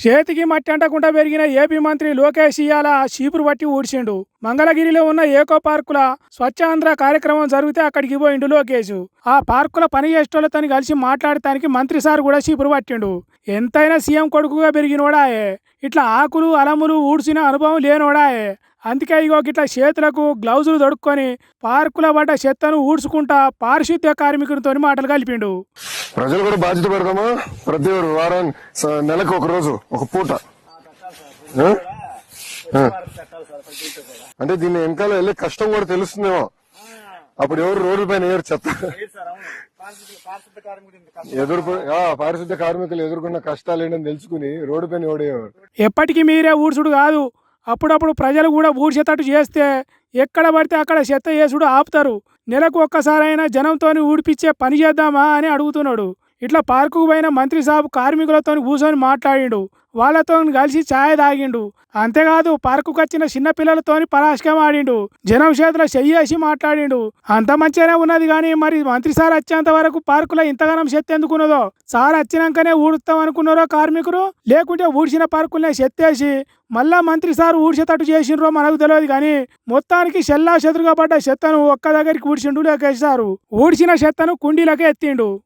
చేతికి మట్టి అంటకుండా పెరిగిన ఏపీ మంత్రి లోకేష్ ఇయాల చీపురు పట్టి ఊడ్చిండు. మంగళగిరిలో ఉన్న ఏకో పార్కుల స్వచ్ఛాంధ్ర కార్యక్రమం జరిగితే అక్కడికి పోయిండు లోకేష్. ఆ పార్కుల పని చేసేటోళ్ళతో కలిసి మాట్లాడటానికి మంత్రి సార్ కూడా చీపురు పట్టిండు. ఎంతైనా సీఎం కొడుకుగా పెరిగినోడాయే, ఇట్లా ఆకులు అలములు ఊడ్చిన అనుభవం లేనోడాయే. అందుకే ఇగో ఇట్లా చేతులకు గ్లౌజులు దొడుక్కొని పార్కుల పడ్డ చెత్తను ఊడ్చుకుంటా పారిశుద్ధ్య కార్మికునితో మాటలు కలిపిండు. ప్రజలు కూడా బాధ్యత పెడదామా? ప్రతి వారం నెలకు ఒక రోజు ఒక పూట అంటే దీన్ని వెనకాల వెళ్ళే కష్టం కూడా తెలుస్తుందేమో. అప్పుడు ఎవరు రోడ్ల పైన ఎవరు చెత్త పారిశుద్ధ్య కార్మికులు ఎదుర్కొన్న కష్టాలు ఏంటని తెలుసుకుని రోడ్డు పైన ఓడేవారు. ఎప్పటికీ మీరే ఊడ్చుడు కాదు, అప్పుడప్పుడు ప్రజలు కూడా ఊడ్చేటట్టు చేస్తే ఎక్కడ పడితే అక్కడ చెత్త చేసుడు ఆపుతారు. నెలకు ఒక్కసారైనా జనంతో ఊడిపించే పని చేద్దామా అని అడుగుతున్నాడు. ఇట్లా పార్కుకు పోయిన మంత్రి సాబ్ కార్మికులతో కూర్చొని మాట్లాడిండు. వాళ్ళతో కలిసి ఛాయ్ తాగిండు. అంతేకాదు పార్కుకు వచ్చిన చిన్న పిల్లలతో పరాశకం ఆడిండు. జనం చేతుల చెయ్యేసి మాట్లాడిండు. అంత మంచిగానే ఉన్నది కానీ మరి మంత్రి సార్ వచ్చేంత వరకు పార్కులో ఇంతగానం చెత్త ఎందుకున్నదో, సార్ వచ్చినాకనే ఊడుస్తాం అనుకున్నారో కార్మికులు, లేకుంటే ఊడ్చిన పార్కులనే చెత్తేసి మళ్ళా మంత్రి సార్ ఊడ్చేటట్టు చేసిండ్రో మనకు తెలియదు కానీ మొత్తానికి చెల్లా చెదురుగా పడ్డ చెత్తను ఒక్క దగ్గరికి ఊడ్చిండు లోకేష్ సారు. ఊడ్చిన చెత్తను కుండీలకే ఎత్తిండు.